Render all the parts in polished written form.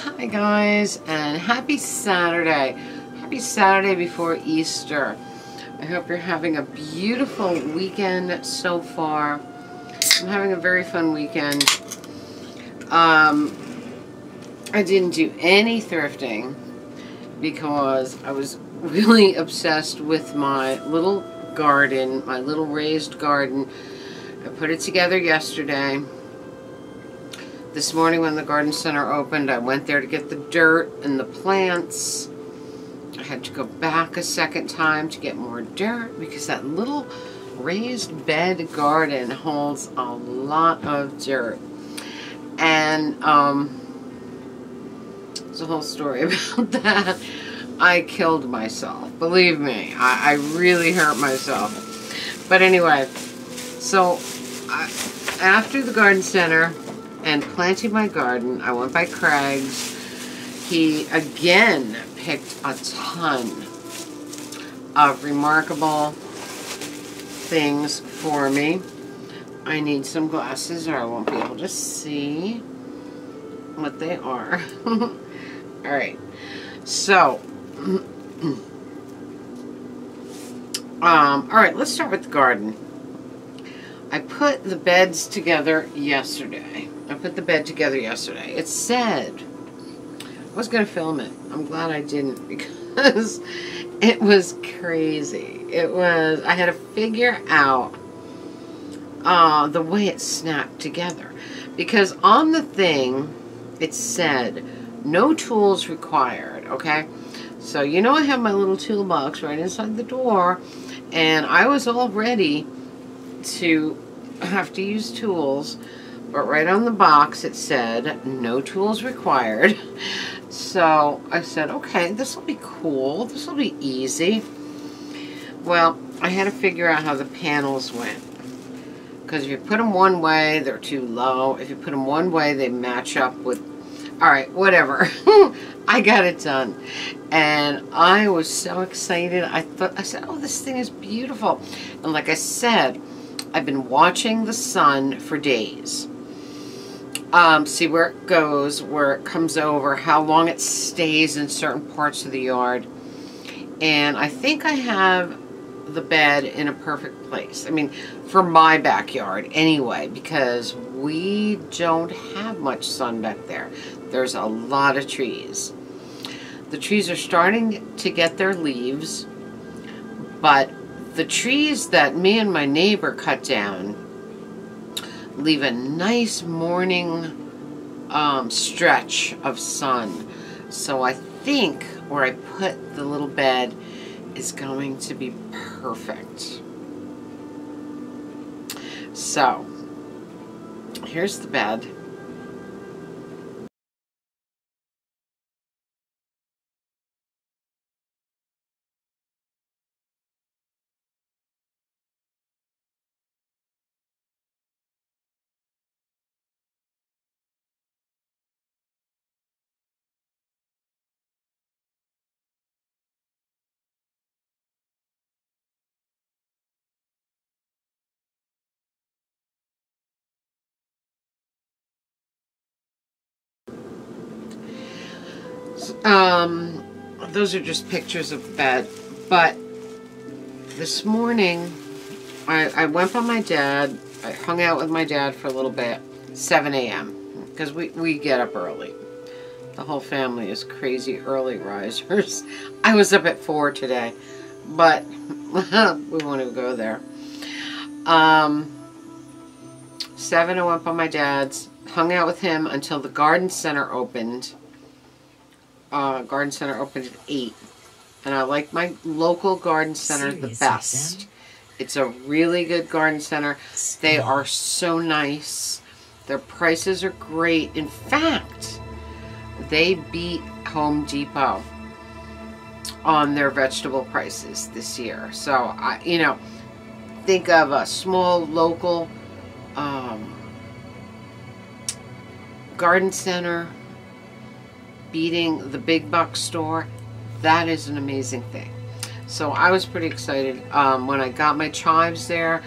Hi guys, and happy Saturday. Happy Saturday before Easter. I hope you're having a beautiful weekend so far. I'm having a very fun weekend. I didn't do any thrifting because I was really obsessed with my little garden, my little raised garden. I put it together yesterday. This morning when the garden center opened, I went there to get the dirt and the plants. I had to go back a second time to get more dirt because that little raised bed garden holds a lot of dirt. And there's a whole story about that. I killed myself. Believe me, I really hurt myself. But anyway, so after the garden center and planting my garden, I went by Craig's. He again picked a ton of remarkable things for me. I need some glasses or I won't be able to see what they are. Alright, so alright, let's start with the garden. I put the beds together yesterday. It said, I was going to film it. I'm glad I didn't because it was crazy. I had to figure out the way it snapped together. Because on the thing, it said, no tools required, okay? So, you know I have my little toolbox right inside the door, and I was all ready to have to use tools, but right on the box it said no tools required. So I said, okay, this will be cool, this will be easy. Well, I had to figure out how the panels went, because if you put them one way they're too low, if you put them one way they match up with, alright, whatever. I got it done and I was so excited. I said, oh, this thing is beautiful. And like I said, I've been watching the sun for days. See where it goes, where it comes over, how long it stays in certain parts of the yard. And I think I have the bed in a perfect place. I mean, for my backyard anyway, because we don't have much sun back there. There's a lot of trees. The trees are starting to get their leaves, but the trees that me and my neighbor cut down leave a nice morning stretch of sun. So I think where I put the little bed is going to be perfect. So here's the bed. Those are just pictures of the bed, but this morning I went by my dad. I hung out with my dad for a little bit, 7 a.m. because we get up early. The whole family is crazy early risers. I was up at 4 today, but we won't even go there. 7 I went by my dad's, hung out with him until the garden center opened. Garden center opened at 8. And I like my local garden center the best. It's a really good garden center. They are so nice. Their prices are great. In fact, they beat Home Depot on their vegetable prices this year. So, you know, think of a small local garden center beating the big box store. That is an amazing thing. So I was pretty excited. When I got my chives there,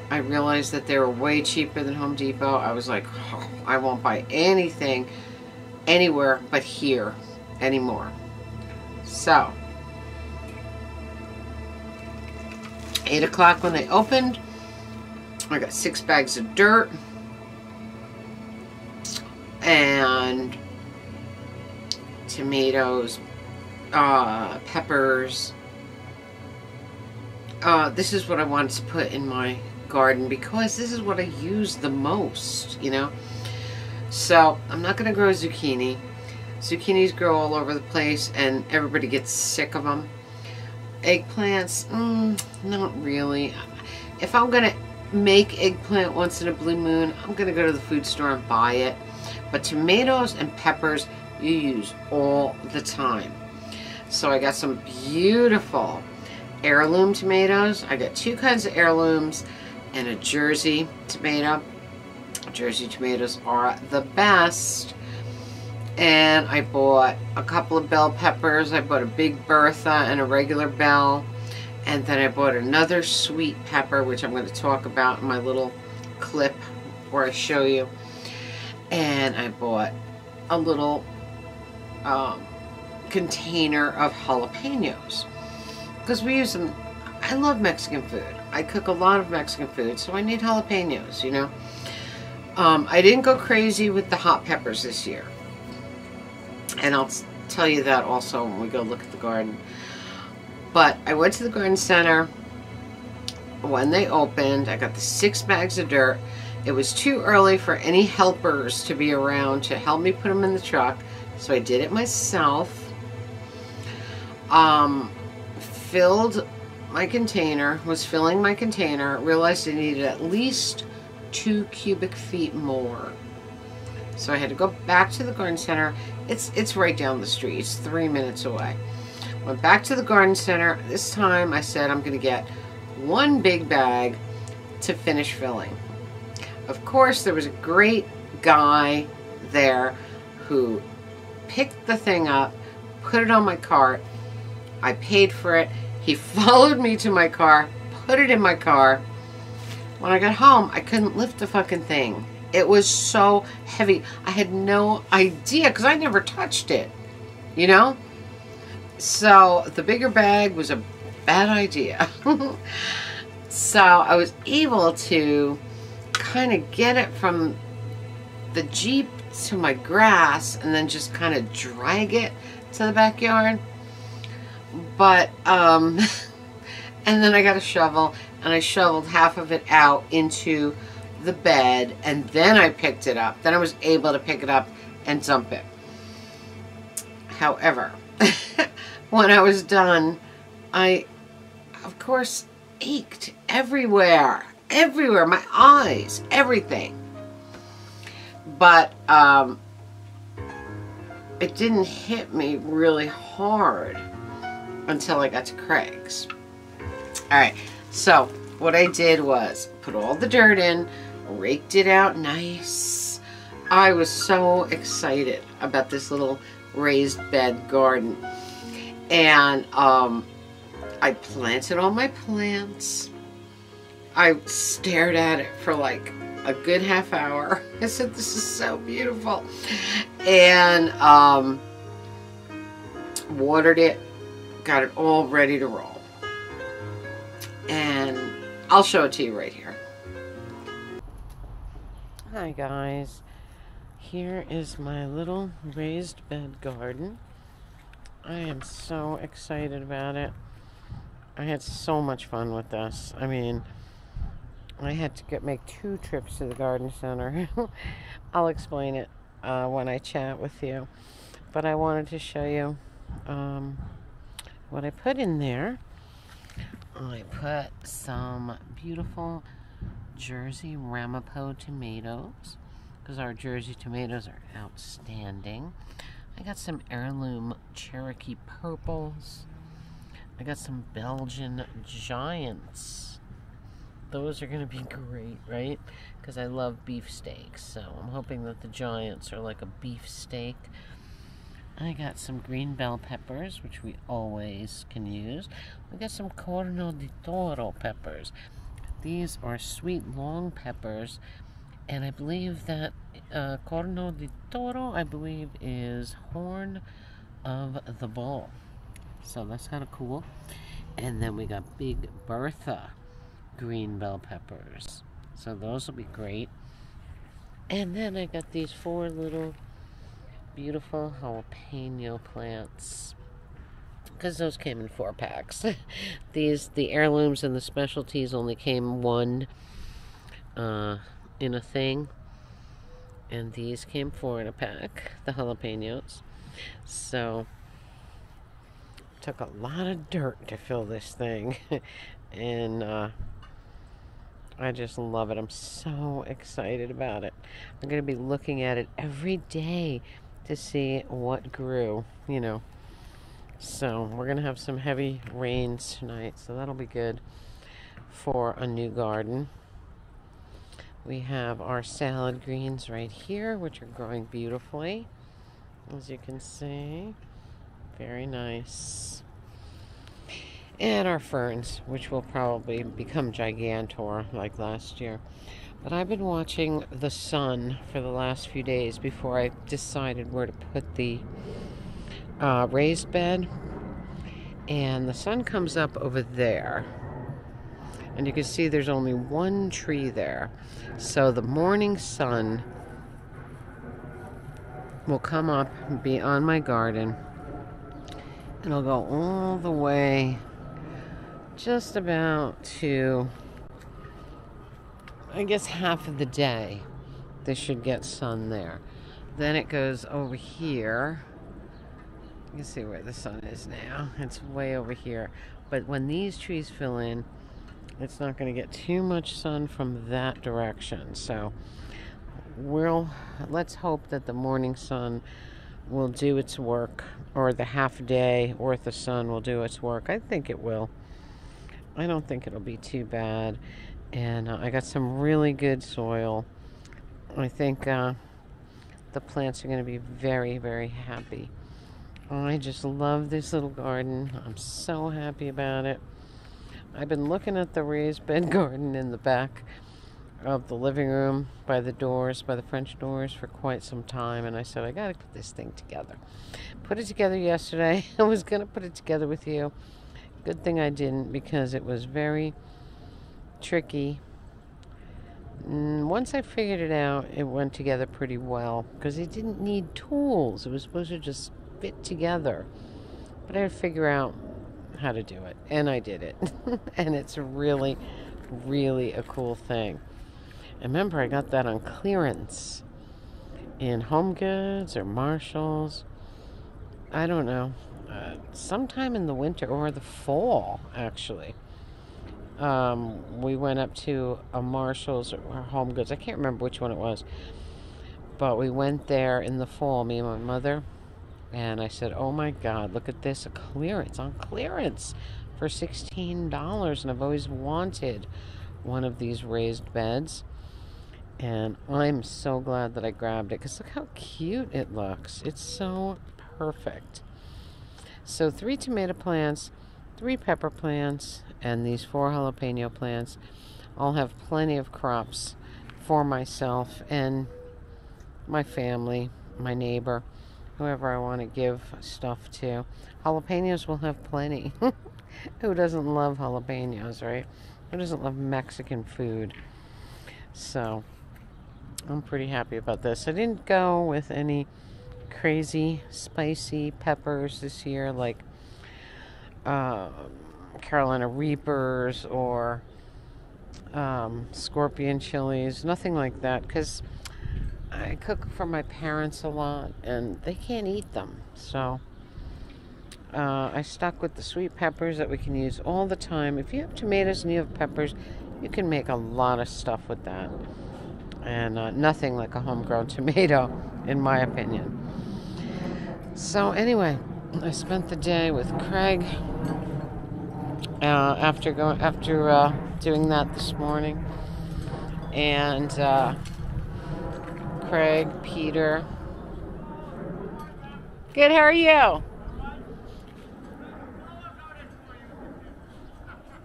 I realized that they were way cheaper than Home Depot. I was like, oh, I won't buy anything anywhere but here anymore. So 8 o'clock when they opened, I got 6 bags of dirt and tomatoes, peppers. This is what I wanted to put in my garden because this is what I use the most, you know. So I'm not going to grow zucchini. Zucchinis grow all over the place and everybody gets sick of them. Eggplants, not really. If I'm going to make eggplant once in a blue moon, I'm going to go to the food store and buy it. But tomatoes and peppers you use all the time. So I got some beautiful heirloom tomatoes. I got 2 kinds of heirlooms and a Jersey tomato. Jersey tomatoes are the best. And I bought a couple of bell peppers. I bought a big Bertha and a regular bell. And then I bought another sweet pepper, which I'm going to talk about in my little clip where I show you. And I bought a little container of jalapenos. Because we use them. I love Mexican food. I cook a lot of Mexican food, so I need jalapenos, you know. I didn't go crazy with the hot peppers this year. And I'll tell you that also when we go look at the garden. But I went to the garden center when they opened. I got the 6 bags of dirt. It was too early for any helpers to be around to help me put them in the truck. So I did it myself. Filled my container, was filling my container, realized I needed at least 2 cubic feet more. So I had to go back to the garden center. It's right down the street. It's 3 minutes away. Went back to the garden center. This time I said I'm going to get 1 big bag to finish filling. Of course, there was a great guy there who picked the thing up, put it on my cart. I paid for it. He followed me to my car, put it in my car. When I got home, I couldn't lift the fucking thing. It was so heavy. I had no idea because I never touched it, you know? So the bigger bag was a bad idea. So I was able to kind of get it from the Jeep to my grass and then just kind of drag it to the backyard. But, and then I got a shovel and I shoveled half of it out into the bed and then I picked it up. Then I was able to pick it up and dump it. However, when I was done, I, of course, ached everywhere. Everywhere. My eyes. Everything. But, it didn't hit me really hard until I got to Craig's. Alright, so what I did was put all the dirt in, raked it out nice. I was so excited about this little raised bed garden. And I planted all my plants. I stared at it for like a good half hour. I said, this is so beautiful. And watered it. Got it all ready to roll. And I'll show it to you right here. Hi guys. Here is my little raised bed garden. I am so excited about it. I had so much fun with this. I mean, I had to make 2 trips to the garden center. I'll explain it when I chat with you. But I wanted to show you what I put in there. I put some beautiful Jersey Ramapo tomatoes because our Jersey tomatoes are outstanding. I got some heirloom Cherokee purples. I got some Belgian giants. Those are going to be great, right? Because I love beefsteaks. So I'm hoping that the giants are like a beefsteak. I got some green bell peppers, which we always can use. We got some Corno di Toro peppers. These are sweet long peppers, And I believe that Corno di Toro, I believe, is horn of the bull. So that's kind of cool. And then we got Big Bertha green bell peppers. So those will be great. And then I got these 4 little beautiful jalapeno plants, because those came in 4 packs. The heirlooms and the specialties only came 1 in a thing, and these came 4 in a pack, the jalapenos. So took a lot of dirt to fill this thing. And I just love it. I'm so excited about it. I'm going to be looking at it every day to see what grew, you know. So we're going to have some heavy rains tonight, so that'll be good for a new garden. We have our salad greens right here, which are growing beautifully, as you can see. Very nice. And our ferns, which will probably become gigantor like last year. But I've been watching the sun for the last few days before I decided where to put the raised bed. And the sun comes up over there. And you can see there's only 1 tree there. So the morning sun will come up and be on my garden. And it'll go all the way just about to, I guess, half of the day. This should get sun there. Then it goes over here. You can see where the sun is now. It's way over here. But when these trees fill in, it's not going to get too much sun from that direction. So let's hope that the morning sun will do its work, or the half day worth of sun will do its work. I think it will. I don't think it'll be too bad. And I got some really good soil. I think the plants are going to be very, very happy. I just love this little garden. I'm so happy about it. I've been looking at the raised bed garden in the back of the living room by the doors, by the French doors, for quite some time. And I said, I got to put this thing together. Put it together yesterday. I was going to put it together with you. Good thing I didn't, because it was very tricky. Once I figured it out, it went together pretty well, because it didn't need tools. It was supposed to just fit together. But I had to figure out how to do it, and I did it. And it's really, really a cool thing. And remember, I got that on clearance in Home Goods or Marshalls. I don't know. Sometime in the winter or the fall, actually. We went up to a Marshalls or Home Goods. I can't remember which one it was. But we went there in the fall, me and my mother. And I said, oh my God, look at this. On clearance for $16. And I've always wanted one of these raised beds. And I'm so glad that I grabbed it, because look how cute it looks. It's so perfect. So 3 tomato plants, 3 pepper plants, and these 4 jalapeno plants. I'll have plenty of crops for myself and my family, my neighbor, whoever I want to give stuff to. Jalapenos will have plenty. Who doesn't love jalapenos, right? Who doesn't love Mexican food? So I'm pretty happy about this. I didn't go with any crazy spicy peppers this year, like Carolina Reapers or scorpion chilies. Nothing like that, because I cook for my parents a lot and they can't eat them. So I stuck with the sweet peppers that we can use all the time. If you have tomatoes and you have peppers, you can make a lot of stuff with that. And nothing like a homegrown tomato, in my opinion. So anyway, I spent the day with Craig after doing that this morning. And Craig, Peter. Good, how are you?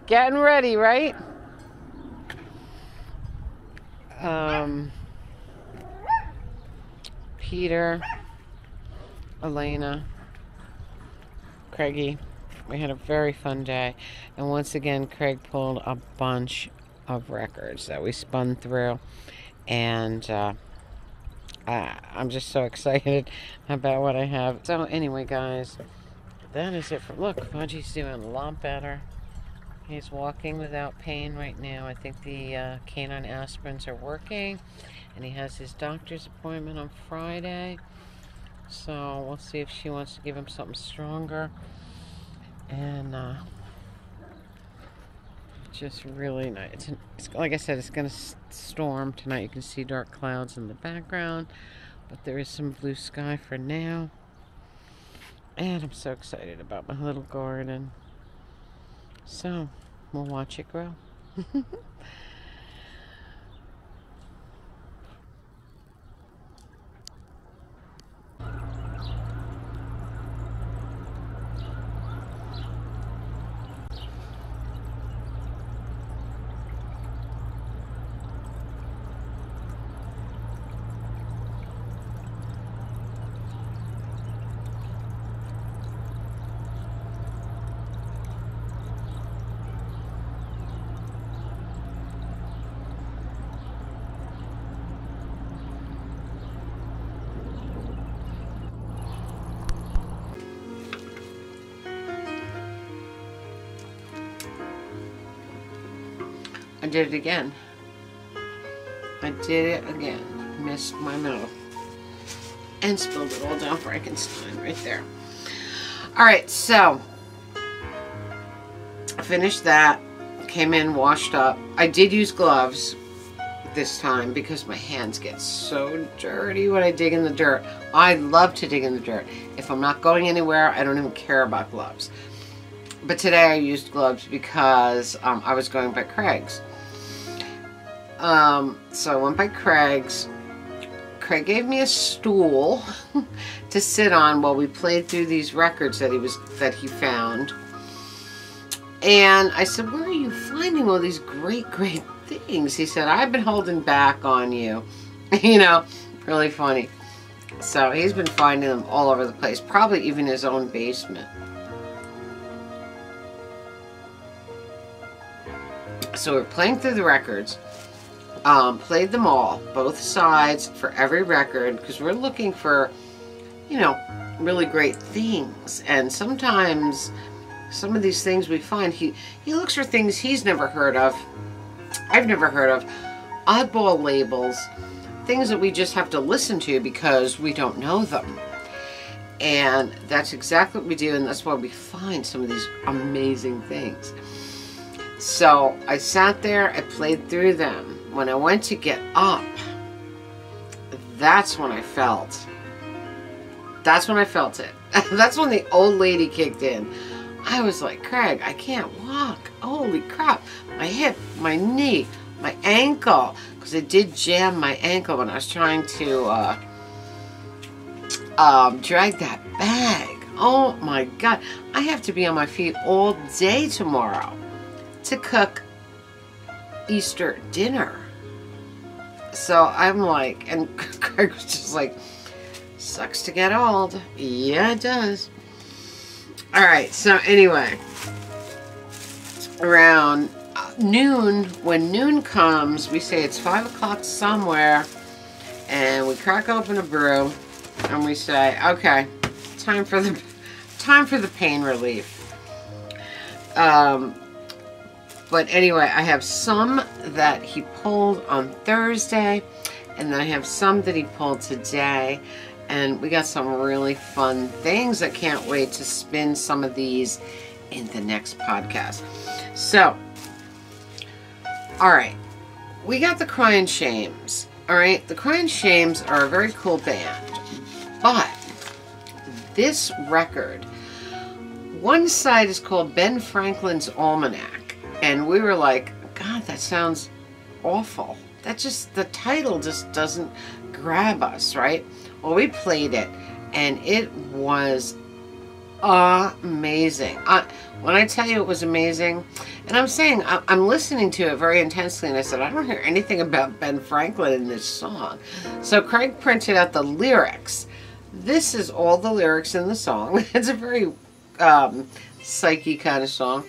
Getting ready, right? Peter, Elena, Craigie. We had a very fun day. And once again, Craig pulled a bunch of records that we spun through. And I'm just so excited about what I have. So anyway, guys, that is it for... Look, Fudgy's doing a lot better. He's walking without pain right now. I think the canine aspirins are working. And he has his doctor's appointment on Friday. So we'll see if she wants to give him something stronger. And just really nice. It's like I said, it's going to storm tonight. You can see dark clouds in the background. But there is some blue sky for now. And I'm so excited about my little garden. So, we'll watch it grow. I did it again. I did it again. Missed my milk. And spilled it all down Frankenstein right there. Alright, so I finished that. Came in, washed up. I did use gloves this time because my hands get so dirty when I dig in the dirt. I love to dig in the dirt. If I'm not going anywhere, I don't even care about gloves. But today I used gloves because I was going by Craig's. So I went by Craig's. Craig gave me a stool to sit on while we played through these records that he found. And I said, where are you finding all these great things? He said, I've been holding back on you. You know, really funny. So he's been finding them all over the place, probably even his own basement. So we're playing through the records. Played them all, both sides for every record, because we're looking for, you know, really great things. And sometimes some of these things we find, he looks for things he's never heard of, I've never heard of, oddball labels, things that we just have to listen to because we don't know them. And that's exactly what we do, and that's why we find some of these amazing things. So I sat there, I played through them. When I went to get up, that's when I felt it. That's when the old lady kicked in. I was like, Craig, I can't walk. Holy crap. My hip, my knee, my ankle. Because it did jam my ankle when I was trying to drag that bag. Oh my God. I have to be on my feet all day tomorrow to cook Easter dinner. So I'm like, and Craig was just like, sucks to get old. Yeah, it does. Alright, so anyway, around noon, when noon comes, we say it's 5 o'clock somewhere, and we crack open a brew, and we say, okay, time for the pain relief. But anyway, I have some that he pulled on Thursday, and then I have some that he pulled today. And we got some really fun things. I can't wait to spin some of these in the next podcast. So, alright, we got the Crying Shames. Alright, the Crying Shames are a very cool band. But this record, one side is called Ben Franklin's Almanac. And we were like, God, that sounds awful. That just, the title just doesn't grab us, right? Well, we played it, and it was amazing. When I tell you it was amazing, and I'm saying, I'm listening to it very intensely, and I said, I don't hear anything about Ben Franklin in this song. So Craig printed out the lyrics. This is all the lyrics in the song. It's a very psyche kind of song.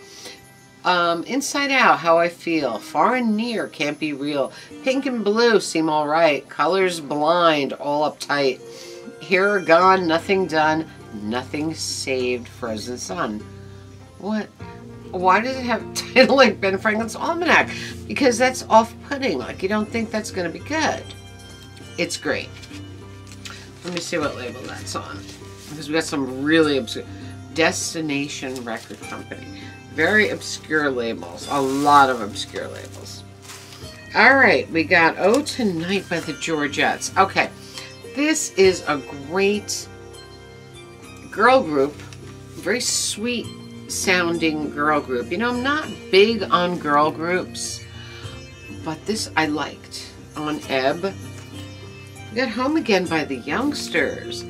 Inside out, how I feel. Far and near, can't be real. Pink and blue seem alright. Colors blind, all uptight. Here or gone, nothing done. Nothing saved, frozen sun. What? Why does it have a title like Ben Franklin's Almanac? Because that's off-putting. Like, you don't think that's going to be good. It's great. Let me see what label that's on. Because we got some really obscure... Destination Record Company. Very obscure labels. A lot of obscure labels. Alright, we got Oh Tonight by the Georgettes. Okay, this is a great girl group. Very sweet sounding girl group. You know, I'm not big on girl groups, but this I liked. On Ebb. We got Home Again by the Youngsters.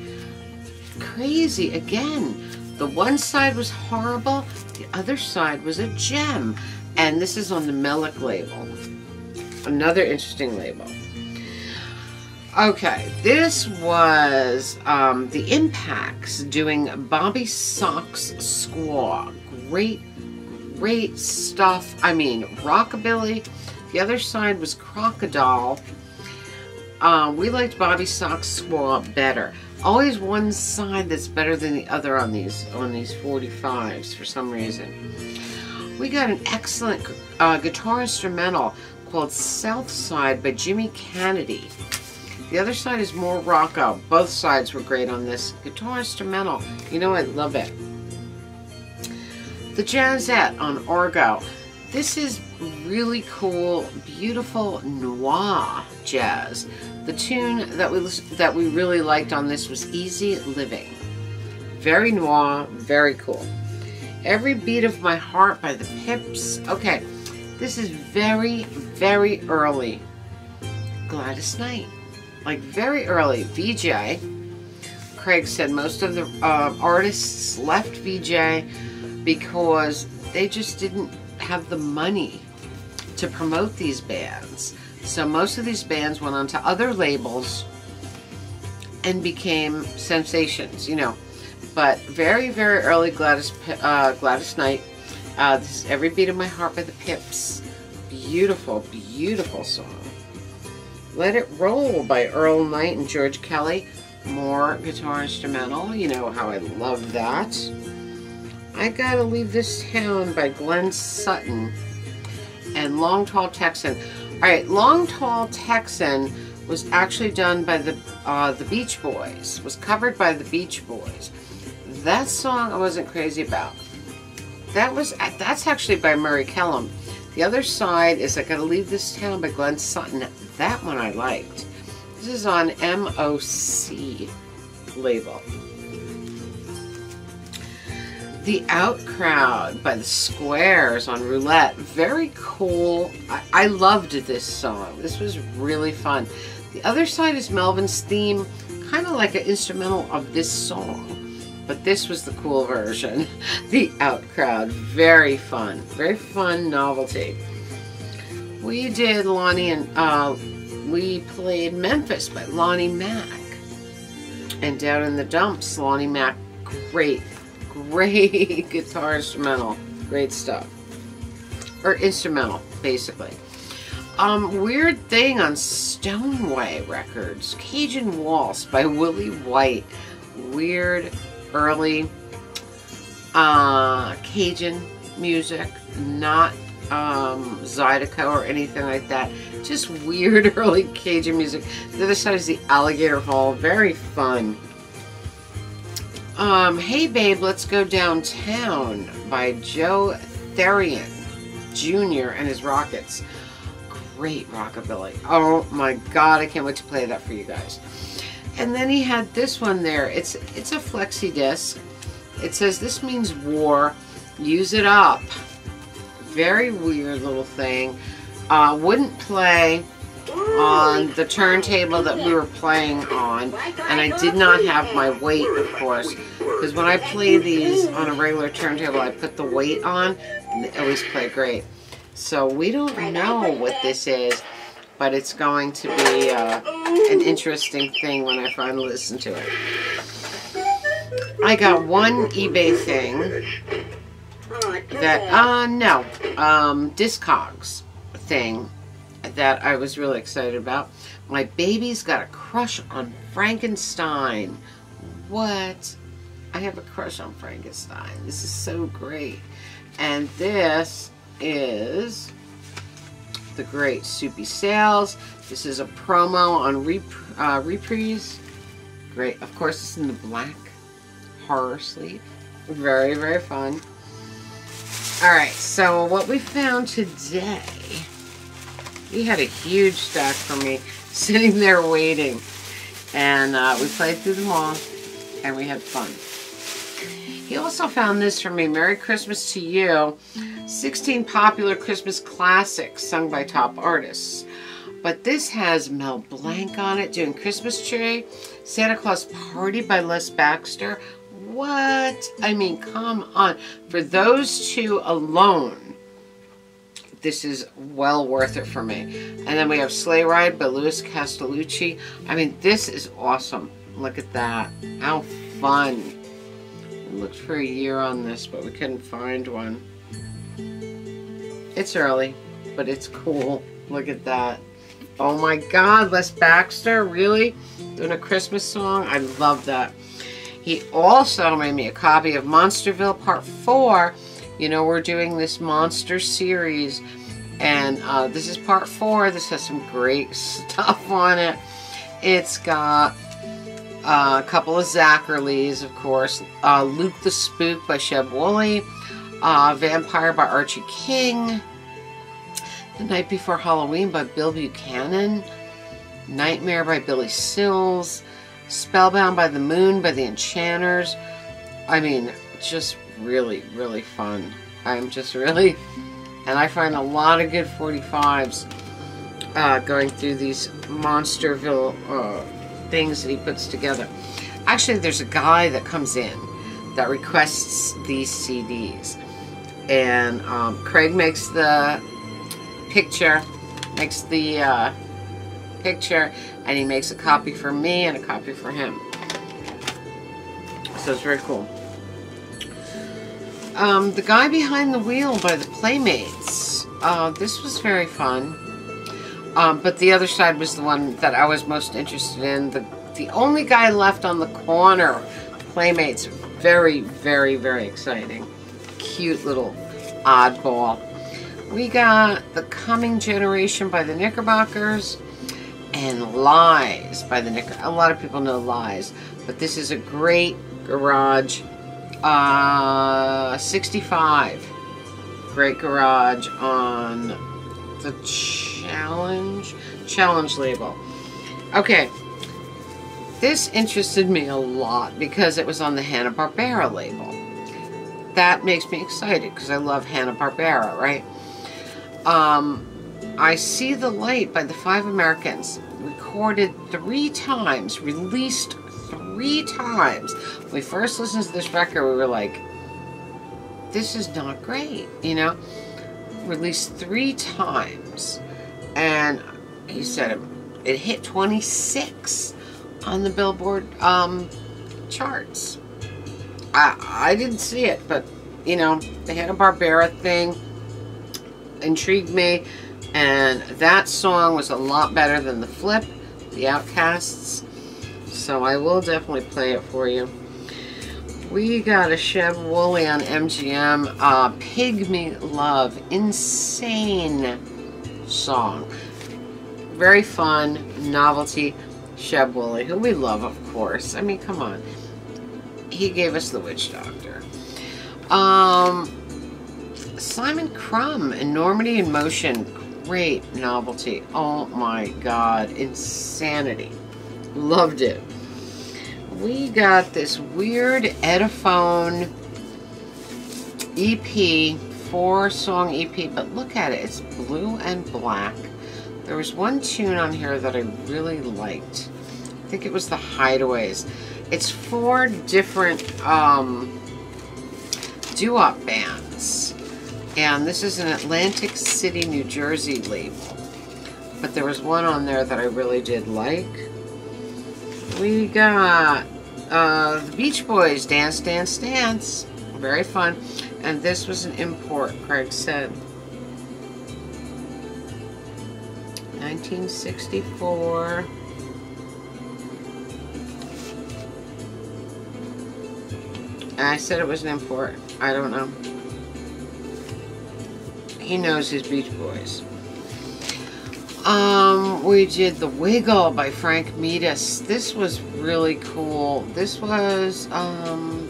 Crazy again. The one side was horrible, the other side was a gem. And this is on the Melick label. Another interesting label. Okay, this was the Impacts doing Bobby Sock's Squaw. Great stuff. I mean, rockabilly. The other side was Crocodile. We liked Bobby Sock's Squaw better. Always one side that's better than the other on these 45s for some reason. We got an excellent guitar instrumental called South Side by Jimmy Kennedy. The other side is more rocko. Both sides were great on this guitar instrumental. You know, I love it. The Jazzette on Argo. This is really cool, beautiful noir jazz. The tune that we really liked on this was Easy Living. Very noir, very cool. Every Beat of My Heart by the Pips. Okay, this is very, very early Gladys Knight. Like very early. VJ. Craig said most of the artists left VJ because they just didn't have the money to promote these bands. So most of these bands went on to other labels and became sensations, you know. But very, very early Gladys Knight. This is Every Beat of My Heart by the Pips. Beautiful, beautiful song. Let It Roll by Earl Knight and George Kelly. More guitar instrumental. You know how I love that. I Gotta Leave This Town by Glenn Sutton. And Long Tall Texan. Alright, Long Tall Texan was actually done by the Beach Boys. Was covered by the Beach Boys. That song I wasn't crazy about. That's actually by Murray Kellum. The other side is I Gotta Leave This Town by Glenn Sutton. That one I liked. This is on MOC label. The Outcrowd by the Squares on Roulette. Very cool. I loved this song. This was really fun. The other side is Melvin's theme, kind of like an instrumental of this song. But this was the cool version. The Outcrowd. Very fun. Very fun novelty. We did Lonnie and we played Memphis by Lonnie Mack. And Down in the Dumps, Lonnie Mack. Great guitar instrumental. Great stuff. Or instrumental, basically. Weird Thing on Stoneway Records. Cajun Waltz by Willie White. Weird, early Cajun music. Not Zydeco or anything like that. Just weird early Cajun music. The other side is the Alligator Hall. Very fun. Hey Babe, Let's Go Downtown by Joe Therian Jr. and his Rockets. Great rockabilly. Oh my god, I can't wait to play that for you guys. And then he had this one there. It's a flexi disc. It says, This Means War. Use It Up. Very weird little thing. Wouldn't play. on the turntable that we were playing on, and I did not have my weight, of course, because when I play these on a regular turntable, I put the weight on, and they always play great. So we don't know what this is, but it's going to be an interesting thing when I finally listen to it. I got one eBay thing that, Discogs thing that I was really excited about. My baby's got a crush on Frankenstein. What? I have a crush on Frankenstein. This is so great. And this is the Great Soupy Sales. This is a promo on Reprise. Great. Of course, it's in the black horror sleeve. Very, very fun. Alright, so what we found today, we had a huge stack for me sitting there waiting. And we played through them all, and we had fun. He also found this for me, Merry Christmas to You, 16 popular Christmas classics sung by top artists. But this has Mel Blanc on it doing Christmas Tree, Santa Claus Party by Les Baxter. What? I mean, come on. For those two alone, this is well worth it for me. And then we have Sleigh Ride by Louis Castellucci. I mean, this is awesome. Look at that. How fun. We looked for a year on this, but we couldn't find one. It's early, but it's cool. Look at that. Oh my God, Les Baxter, really? Doing a Christmas song? I love that. He also made me a copy of Monsterville Part 4. You know, we're doing this monster series, and this is Part 4. This has some great stuff on it. It's got a couple of Zackerleys, of course. Luke the Spook by Sheb Woolley. Vampire by Archie King. The Night Before Halloween by Bill Buchanan. Nightmare by Billy Sills. Spellbound by the Moon by the Enchanters. I mean, just really, really fun. I'm just really... And I find a lot of good 45s going through these Monsterville things that he puts together. Actually, there's a guy that comes in that requests these CDs. And Craig makes the picture, and he makes a copy for me and a copy for him. So it's very cool. The Guy Behind the Wheel by the Playmates. This was very fun. But the other side was the one that I was most interested in. The only guy left on the corner, Playmates. Very, very, very exciting. Cute little oddball. We got The Coming Generation by the Knickerbockers. And Lies by the Knickerbockers. A lot of people know Lies. But this is a great garage. 65. Great garage on the Challenge label. Okay. This interested me a lot because it was on the Hanna-Barbera label. That makes me excited because I love Hanna-Barbera, right? I See the Light by the Five Americans. Recorded 3 times. Released 3 times. When we first listened to this record, we were like, this is not great, you know? Released 3 times. And he said it hit 26 on the Billboard charts. I didn't see it, but, you know, the Hanna-Barbera thing intrigued me. And that song was a lot better than The Flip, The Outcasts. So I will definitely play it for you. We got a Sheb Woolley on MGM. Pygmy Love. Insane song. Very fun. Novelty. Sheb Woolley, who we love, of course. I mean, come on. He gave us The Witch Doctor. Simon Crumb and Normandy in Motion. Great novelty. Oh my God. Insanity. Loved it. We got this weird Edaphone EP, 4-song EP, but look at it. It's blue and black. There was one tune on here that I really liked. I think it was the Hideaways. It's 4 different doo-wop bands. And this is an Atlantic City, New Jersey label. But there was one on there that I really did like. We got the Beach Boys, Dance, Dance, Dance. Very fun. And this was an import, Craig said. 1964. I said it was an import. I don't know. He knows his Beach Boys. We did The Wiggle by Frank Meadus. This was really cool. This was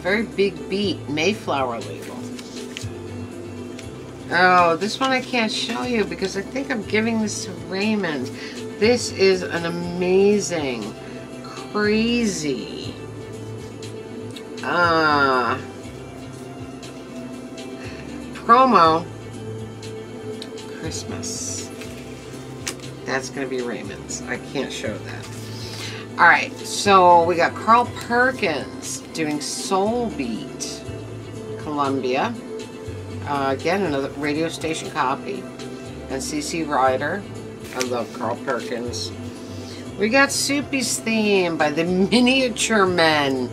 very big beat, Mayflower label. Oh, this one I can't show you because I think I'm giving this to Raymond. This is an amazing, crazy, promo Christmas. That's going to be Raymond's. I can't show that. Alright, so we got Carl Perkins doing Soul Beat, Columbia. Again, another radio station copy. And CC Ryder. I love Carl Perkins. We got Soupy's Theme by the Miniature Men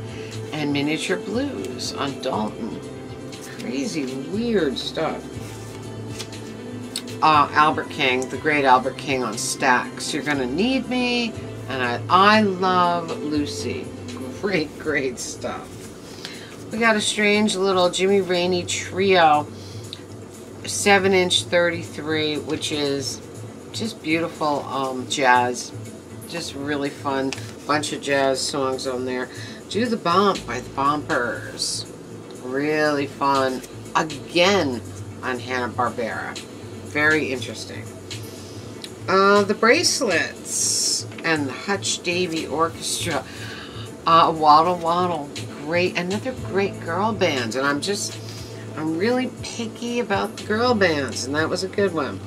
and Miniature Blues on Dalton. Crazy, weird stuff. Albert King, the great Albert King on Stax. You're Gonna Need Me, and I Love Lucy. Great, great stuff. We got a strange little Jimmy Rainey Trio 7-inch 33, which is just beautiful jazz. Just really fun. Bunch of jazz songs on there. Do the Bump by the Bumpers. Really fun. Again on Hanna-Barbera. Very interesting. The Bracelets and the Hutch Davy Orchestra. Waddle Waddle. Great. Another great girl band. And I'm really picky about the girl bands. And that was a good one.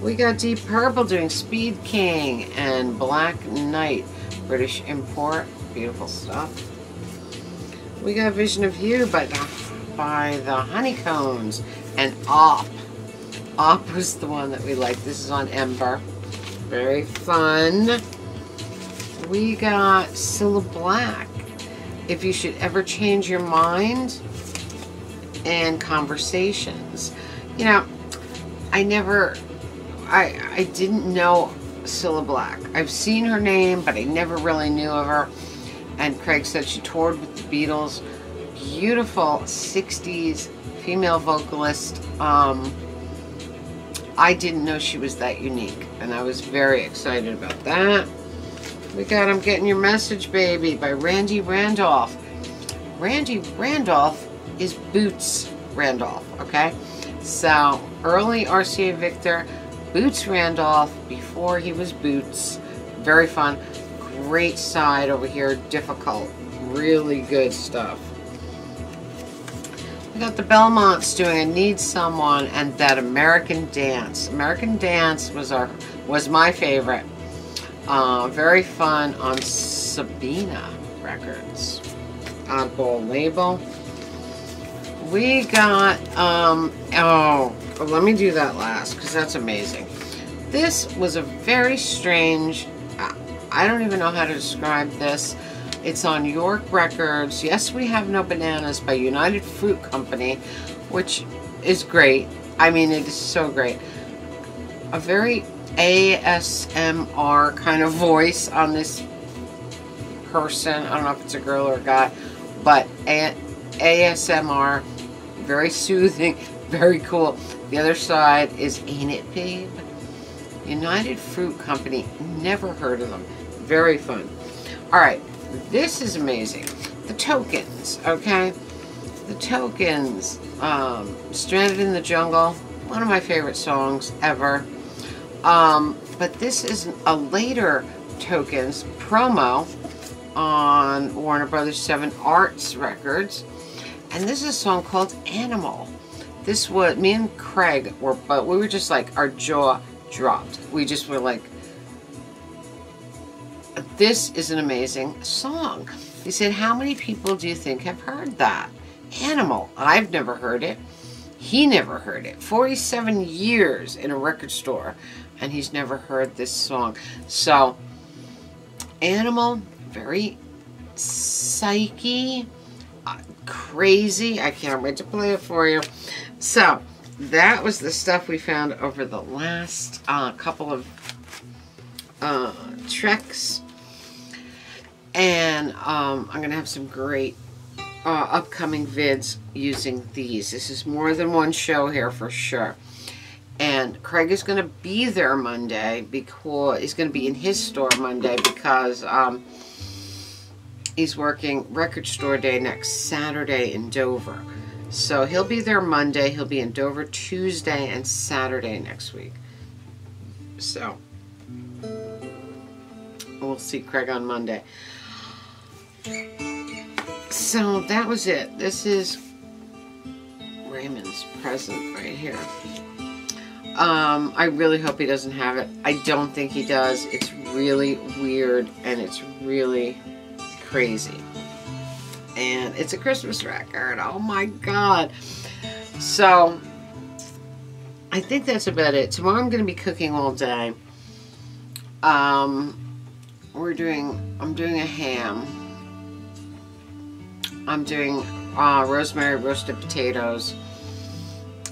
We got Deep Purple doing Speed King and Black Knight. British import. Beautiful stuff. We got Vision of You by the Honeycombs and Op. Op was the one that we liked. This is on Ember. Very fun. We got Cilla Black. If You Should Ever Change Your Mind. And Conversations. You know, I didn't know Cilla Black. I've seen her name, but I never really knew of her. And Craig said she toured with the Beatles. Beautiful 60s female vocalist. I didn't know she was that unique, and I was very excited about that. We got I'm Getting Your Message, Baby by Randy Randolph. Randy Randolph is Boots Randolph, okay? So, early RCA Victor, Boots Randolph, before he was Boots. Very fun. Great side over here, difficult. Really good stuff. We got the Belmonts doing I Need Someone and That American Dance. American Dance was my favorite. Very fun on Sabina Records. Oddball label. We got, let me do that last because that's amazing. This was a very strange, I don't even know how to describe this. It's on York Records. Yes, We Have No Bananas by United Fruit Company, which is great. I mean, it is so great. A very ASMR kind of voice on this person. I don't know if it's a girl or a guy, but ASMR, very soothing, very cool. The other side is Ain't It Babe? United Fruit Company. Never heard of them. Very fun. Alright, this is amazing. The Tokens, okay? The Tokens. Stranded in the Jungle. One of my favorite songs ever. But this is a later Tokens promo on Warner Brothers 7 Arts Records. And this is a song called Animal. This was, me and Craig we were just like, our jaw dropped. We just were like, this is an amazing song. He said, how many people do you think have heard that? Animal. I've never heard it. He never heard it. 47 years in a record store, and he's never heard this song. So, Animal, very psyche, crazy. I can't wait to play it for you. So, that was the stuff we found over the last couple of treks. And I'm going to have some great upcoming vids using these. This is more than one show here for sure. And Craig is going to be there Monday because he's going to be in his store Monday because he's working record store day next Saturday in Dover. So he'll be there Monday. He'll be in Dover Tuesday and Saturday next week. So we'll see Craig on Monday. So that was it. This is Raymond's present right here. I really hope he doesn't have it. I don't think he does. It's really weird and it's really crazy. And it's a Christmas record. Oh my God. So I think that's about it. Tomorrow I'm going to be cooking all day. I'm doing a ham. I'm doing rosemary roasted potatoes.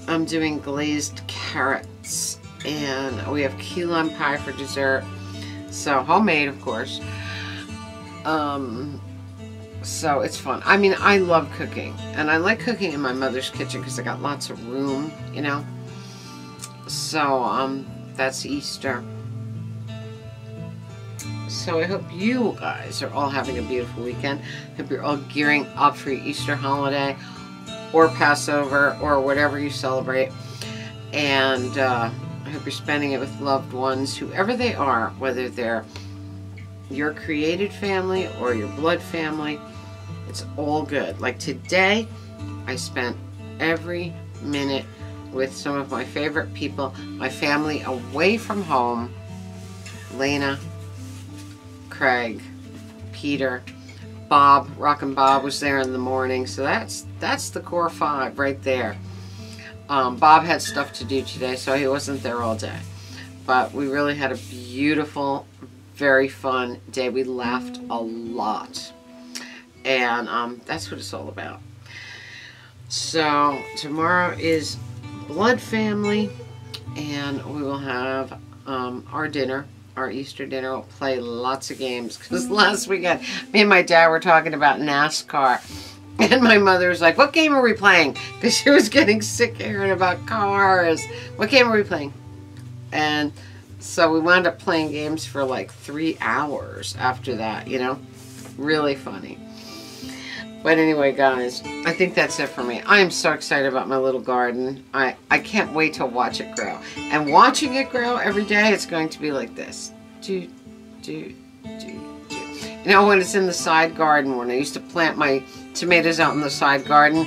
I'm doing glazed carrots, and we have key lime pie for dessert. So homemade, of course. So it's fun. I mean, I love cooking, and I like cooking in my mother's kitchen because I got lots of room, you know. So that's Easter. So I hope you guys are all having a beautiful weekend. I hope you're all gearing up for your Easter holiday or Passover or whatever you celebrate. And I hope you're spending it with loved ones, whoever they are, whether they're your created family or your blood family. It's all good. Like today, I spent every minute with some of my favorite people, my family away from home. Lena, Craig, Peter, Bob, Rockin' Bob was there in the morning. So that's the core five right there. Bob had stuff to do today, so he wasn't there all day. But we really had a beautiful, very fun day. We laughed a lot. And that's what it's all about. So tomorrow is Blood Family, and we will have our dinner. Our Easter dinner. We'll play lots of games because last weekend me and my dad were talking about NASCAR, and my mother was like, what game are we playing? Because she was getting sick hearing about cars. What game are we playing? And so we wound up playing games for like 3 hours after that, you know. Really funny. But anyway, guys, I think that's it for me. I am so excited about my little garden. I can't wait to watch it grow. And watching it grow every day, it's going to be like this. Do, do, do, do. You know, when it's in the side garden, when I used to plant my tomatoes out in the side garden,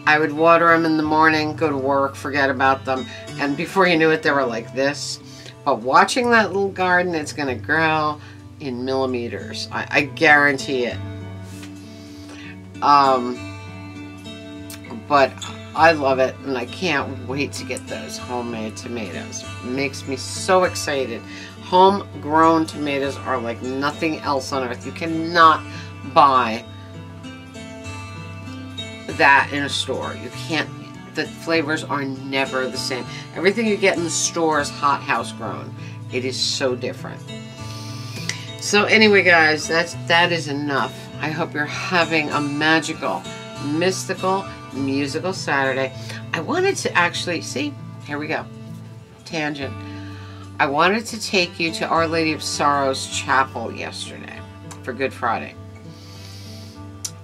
I would water them in the morning, go to work, forget about them. And before you knew it, they were like this. But watching that little garden, it's going to grow in millimeters. I guarantee it. But I love it, and I can't wait to get those homemade tomatoes. It makes me so excited. Homegrown tomatoes are like nothing else on earth. You cannot buy that in a store. You can't. The flavors are never the same. Everything you get in the store is hot house grown. It is so different. So anyway, guys, that is enough. I hope you're having a magical, mystical, musical Saturday. I wanted to actually, see, here we go, tangent. I wanted to take you to Our Lady of Sorrows Chapel yesterday for Good Friday.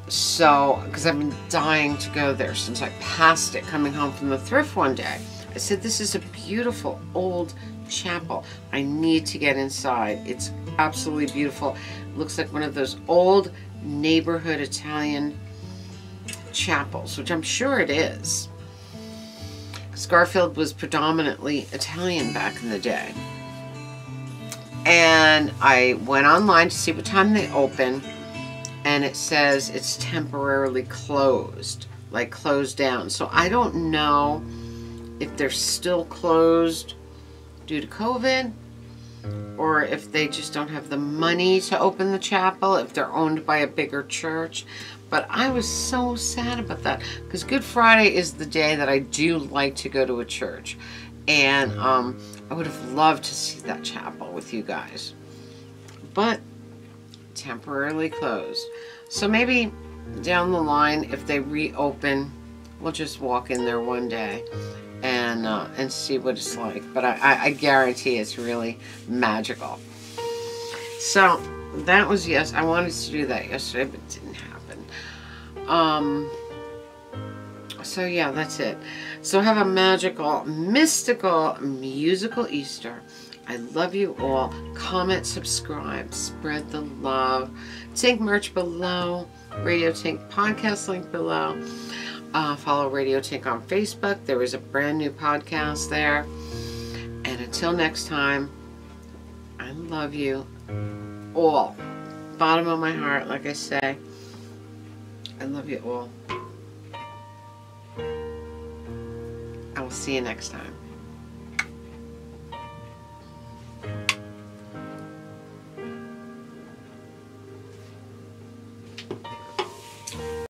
So, because I've been dying to go there since I passed it coming home from the thrift one day. I said, this is a beautiful old chapel. I need to get inside. It's absolutely beautiful. It looks like one of those old neighborhood Italian chapels, which I'm sure it is. Garfield was predominantly Italian back in the day. And I went online to see what time they open, and it says it's temporarily closed, like closed down. So I don't know if they're still closed due to COVID, or if they just don't have the money to open the chapel, if they're owned by a bigger church. But I was so sad about that, because Good Friday is the day that I do like to go to a church. And I would have loved to see that chapel with you guys. But temporarily closed. So maybe down the line, if they reopen, we'll just walk in there one day and see what it's like. But I guarantee it's really magical. So that was, yes, I wanted to do that yesterday, but it didn't happen. So yeah, that's it. So have a magical, mystical, musical Easter. I love you all. Comment, subscribe, spread the love. Tink merch below. Radio Tink podcast link below. Follow Radio Tink on Facebook. There is a brand new podcast there. And until next time, I love you all. Bottom of my heart, like I say. I love you all. I will see you next time.